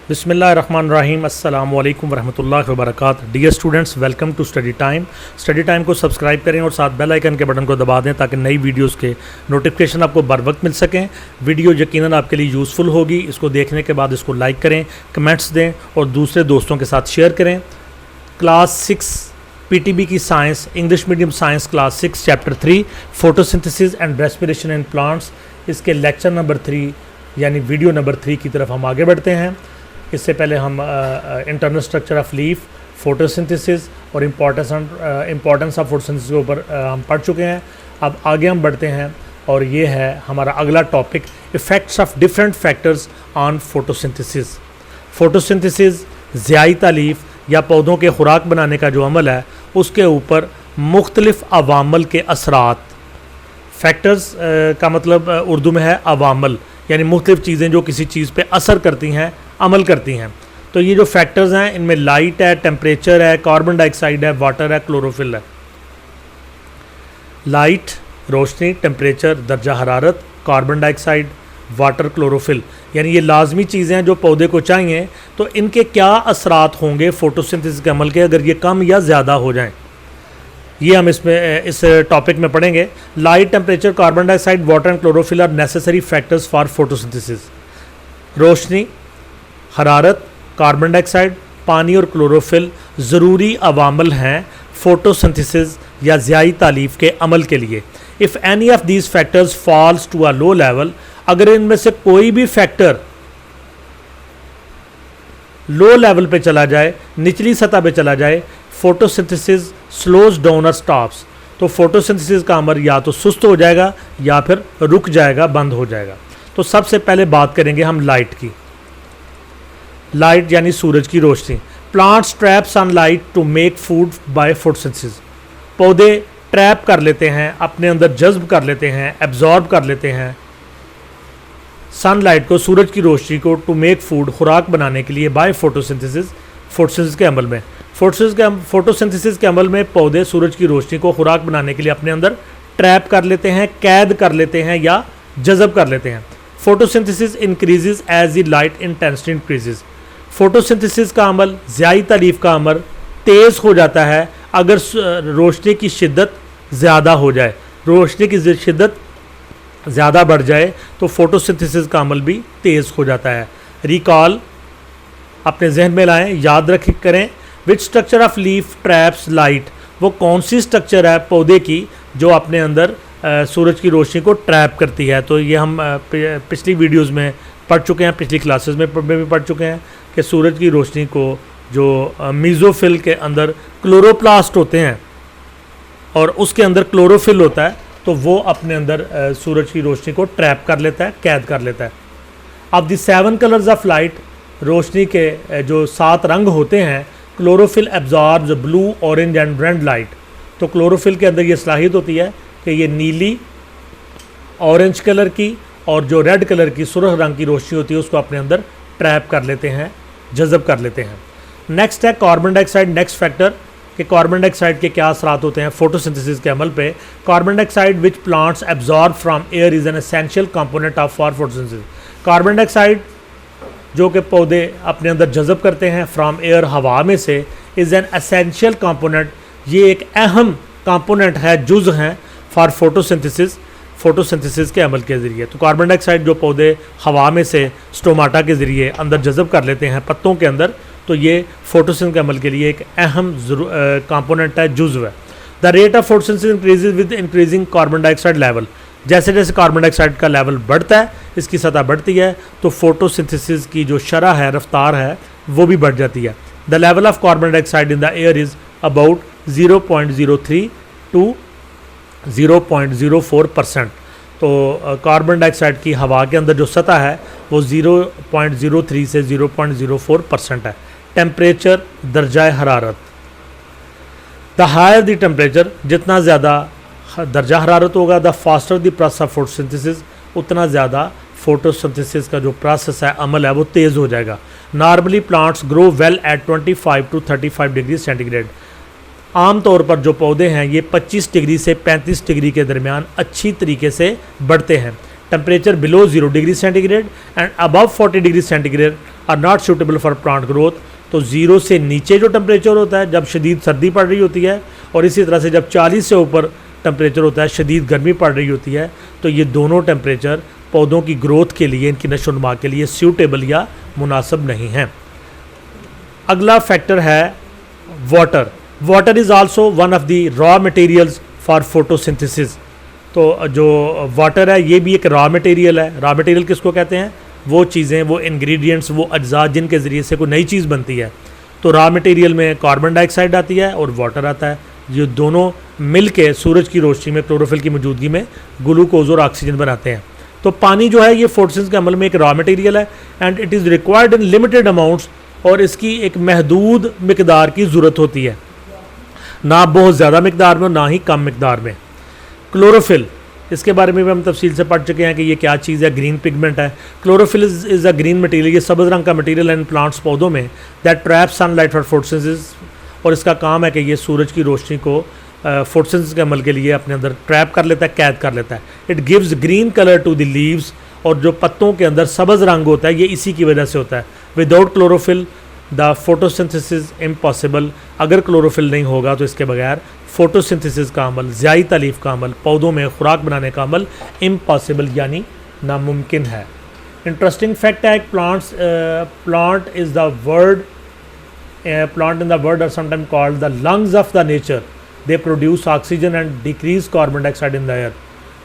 बिस्मिल्लाहिर्रहमानिर्रहीम अस्सलामु अलैकुम वरहमतुल्लाहि वबरकातुहू। Dear students, welcome to study time. Study time को सब्सक्राइब करें और साथ बेल आइकन के बटन को दबा दें ताकि नई वीडियोस के नोटिफिकेशन आपको बर वक्त मिल सकें। वीडियो यकीनन आपके लिए यूज़फुल होगी। इसको देखने के बाद इसको लाइक करें, कमेंट्स दें और दूसरे दोस्तों के साथ शेयर करें। क्लास 6 पीटीबी की science, English medium science class 6 chapter 3 photosynthesis and respiration in plants, इसके लेक्चर नंबर 3 यानी वीडियो नंबर 3 की तरफ हम आगे बढ़ते हैं। इससे पहले हम internal structure of leaf, photosynthesis और इम्पोर्टेंस ऑफ फोटोसिंथेसिस के ऊपर हम पढ़ चुके हैं। अब आगे हम बढ़ते हैं और ये है हमारा अगला topic, effects of different factors on photosynthesis. Photosynthesis ज़ियाई तालीफ या पौधों के खुराक बनाने का जो अमल है उसके ऊपर मुख्तलिफ़ अवामल के असरात। फैक्टर्स का मतलब उर्दू में है अवामल, यानी मुख्तलिफ़ चीज़ें जो किसी चीज़ पे असर करती हैं, अमल करती हैं। तो ये जो फैक्टर्स हैं इनमें लाइट है, टेम्परेचर है, कार्बन डाइऑक्साइड है, वाटर है, क्लोरोफिल है। लाइट रोशनी, टेम्परेचर दर्जा हरारत, कार्बन डाइऑक्साइड, वाटर, क्लोरोफिल, यानी ये लाजमी चीज़ें हैं जो पौधे को चाहिए। तो इनके क्या असरात होंगे फोटोसिंथेसिस के अमल के अगर ये कम या ज़्यादा हो जाएं, ये हम इस टॉपिक में पढ़ेंगे। Light, temperature, carbon dioxide, water and chlorophyll are necessary factors for photosynthesis. रोशनी, हरारत, कार्बन डाइऑक्साइड, पानी और क्लोरोफिल ज़रूरी अवामल हैं फोटोसिंथेसिस या ज़ियाई तालीफ के अमल के लिए। If any of these factors falls to a low level, अगर इनमें से कोई भी फैक्टर लो लेवल पे चला जाए, निचली सतह पे चला जाए, फोटोसिंथेसिस स्लोज डाउन और स्टॉप्स, तो फोटोसिंथेसिस का अमल या तो सुस्त हो जाएगा या फिर रुक जाएगा, बंद हो जाएगा। तो सबसे पहले बात करेंगे हम लाइट की। लाइट यानी सूरज की रोशनी। Plants trap sunlight to make food by photosynthesis. पौधे ट्रैप कर लेते हैं, अपने अंदर जज्ब कर लेते हैं, एब्जॉर्ब कर लेते हैं सनलाइट को, सूरज की रोशनी को, टू मेक फूड, खुराक बनाने के लिए, बाय फोटोसिंथेसिस, फोटोसिंथेसिस के अमल में। फोटोसिंथेसिस के अमल में पौधे सूरज की रोशनी को खुराक बनाने के लिए अपने अंदर ट्रैप कर लेते हैं, कैद कर लेते हैं या जज़ब कर लेते हैं। Photosynthesis increases as the light intensity increases. Photosynthesis का अमल, ज़ियाई तालीफ का अमल तेज़ हो जाता है अगर रोशनी की शिद्दत ज़्यादा हो जाए। रोशनी की शिद्दत ज़्यादा बढ़ जाए तो फोटोसिंथेसिस का अमल भी तेज़ हो जाता है। रिकॉल, अपने जहन में लाएं, याद करें, which structure of leaf traps light, वो कौन सी स्ट्रक्चर है पौधे की जो अपने अंदर सूरज की रोशनी को ट्रैप करती है। तो ये हम पिछली वीडियोस में पढ़ चुके हैं, पिछली क्लासेस में भी पढ़ चुके हैं कि सूरज की रोशनी को जो मीज़ोफिल के अंदर क्लोरोप्लास्ट होते हैं और उसके अंदर क्लोरोफिल होता है, तो वो अपने अंदर सूरज की रोशनी को ट्रैप कर लेता है, कैद कर लेता है। अब द 7 कलर्स ऑफ लाइट, रोशनी के जो 7 रंग होते हैं, chlorophyll absorbs blue, orange and red light. तो क्लोरोफिल के अंदर ये सलाहियत होती है कि ये नीली, ऑरेंज कलर की और जो रेड कलर की सुर्ख रंग की रोशनी होती है उसको अपने अंदर ट्रैप कर लेते हैं, जज़ब कर लेते हैं। नेक्स्ट है कार्बन डाइऑक्साइड, नेक्स्ट फैक्टर कि कार्बन डाइऑक्साइड के क्या असरात होते हैं फोटोसिंथेसिस के अमल पे। Carbon dioxide which plants absorb from air is an essential component of for photosynthesis. Carbon dioxide जो कि पौधे अपने अंदर जज़ब करते हैं फ्रॉम एयर, हवा में से, इज़ एन एसेंशियल कंपोनेंट, ये एक अहम कंपोनेंट है, जुज़ हैं फॉर फोटोसिंथेसिस, फोटोसिंथेसिस के अमल के ज़रिए। तो कार्बन डाइऑक्साइड जो पौधे हवा में से स्टोमाटा के ज़रिए अंदर जज़ब कर लेते हैं पत्तों के अंदर, तो ये फोटोसिंथेसिस के अमल के लिए एक अहम कंपोनेंट है, जुज़व है। The rate of photosynthesis increases with increasing carbon dioxide level. जैसे जैसे कार्बन डाइऑक्साइड का लेवल बढ़ता है, इसकी सतह बढ़ती है, तो फोटोसिंथेसिस की जो शरह है, रफ्तार है, वो भी बढ़ जाती है। The level of carbon dioxide in the air is about 0.03 to 0.04%। तो कार्बन डाइऑक्साइड की हवा के अंदर जो सतह है वो 0.03 से 0.04% है। टेम्परेचर, दर्जा हरारत। द हायर द टेम्परेचर, जितना ज़्यादा दर्जा हरारत होगा, the faster the process of photosynthesis, उतना ज़्यादा फोटोसिंथेसिस का जो प्रोसेस है, अमल है, वो तेज़ हो जाएगा। Normally plants grow well at 25 to 35 degree centigrade. आम तौर पर जो पौधे हैं ये 25 डिग्री से 35 डिग्री के दरमियान अच्छी तरीके से बढ़ते हैं। Temperature below 0 degree centigrade and above 40 degree centigrade are not suitable for plant growth. तो 0 से नीचे जो टेम्परेचर होता है जब शदीद सर्दी पड़ रही होती है, और इसी तरह से जब 40 से ऊपर टेम्परेचर होता है शदीद गर्मी पड़ रही होती है, तो ये दोनों टेम्परेचर पौधों की ग्रोथ के लिए, इनकी नशो नुमा के लिए सूटेबल या मुनासिब नहीं हैं। अगला फैक्टर है water. Water is also one of the raw materials for photosynthesis. तो जो वाटर है ये भी एक रॉ मटेरियल है। रॉ मटेरियल किसको कहते हैं? वो चीज़ें, वो इंग्रेडिएंट्स, वो अज्जा जिनके ज़रिए से कोई नई चीज़ बनती है। तो रॉ मटेरियल में कार्बन डाइऑक्साइड आती है और वाटर आता है। ये दोनों मिल के सूरज की रोशनी में क्लोरोफिल की मौजूदगी में ग्लूकोज और ऑक्सीजन बनाते हैं। तो पानी जो है ये फोटोसिंथेसिस के अमल में एक रॉ मटेरियल है and it is required in limited amounts, और इसकी एक महदूद मिकदार की ज़रूरत होती है, ना बहुत ज़्यादा मिकदार में और ना ही कम मिकदार में। क्लोरोफिल, इसके बारे में भी हम तफसील से पढ़ चुके हैं कि ये क्या चीज़ है। ग्रीन पिगमेंट है। Chlorophyll is a green material, ये सब्ज़ रंग का मटेरियल है इन प्लांट्स, पौधों में, that trap sunlight for photosynthesis. और इसका काम है कि ये सूरज की रोशनी को फोटोसिंथेसिस के अमल के लिए अपने अंदर ट्रैप कर लेता है, कैद कर लेता है। It gives green colour to the leaves, और जो पत्तों के अंदर सब्ज़ रंग होता है ये इसी की वजह से होता है। Without chlorophyll the photosynthesis impossible. अगर क्लोरोफिल नहीं होगा तो इसके बगैर फोटोसिंथेसिस का अमल, ज़्याई तालीफ का अमल, पौधों में खुराक बनाने का अमल इम्पॉसिबल यानी नामुमकिन है। इंटरेस्टिंग फैक्ट है, plant is the word, plant in the world are sometime called the lungs of the nature. They produce oxygen and decrease carbon dioxide in the air.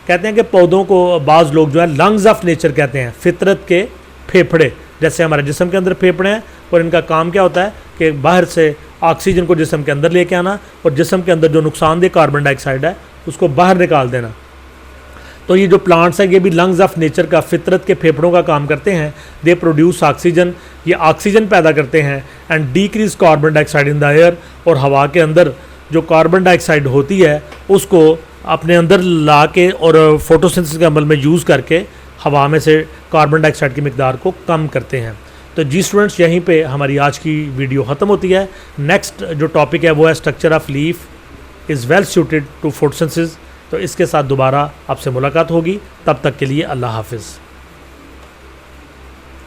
कहते हैं कि पौधों को बाज़ लोग जो है लंग्स ऑफ नेचर कहते हैं, फितरत के फेफड़े। जैसे हमारे जिस्म के अंदर फेफड़े हैं और इनका काम क्या होता है कि बाहर से ऑक्सीजन को जिस्म के अंदर लेके आना और जिस्म के अंदर जो नुकसानदेह कार्बन डाइऑक्साइड है उसको बाहर निकाल देना। तो ये जो प्लांट्स हैं ये भी लंग्स ऑफ नेचर का, फितरत के फेफड़ों का काम करते हैं। दे प्रोड्यूस ऑक्सीजन, ये ऑक्सीजन पैदा करते हैं, and decrease carbon dioxide in the air, और हवा के अंदर जो कार्बन डाइऑक्साइड होती है उसको अपने अंदर ला के और फोटोसिंथेसिस के अमल में यूज़ करके हवा में से कार्बन डाइऑक्साइड की मिकदार को कम करते हैं। तो जी स्टूडेंट्स, यहीं पे हमारी आज की वीडियो ख़त्म होती है। नेक्स्ट जो टॉपिक है वो है structure of leaf is well suited to photosynthesis. तो इसके साथ दोबारा आपसे मुलाकात होगी, तब तक के लिए अल्लाह हाफिज़।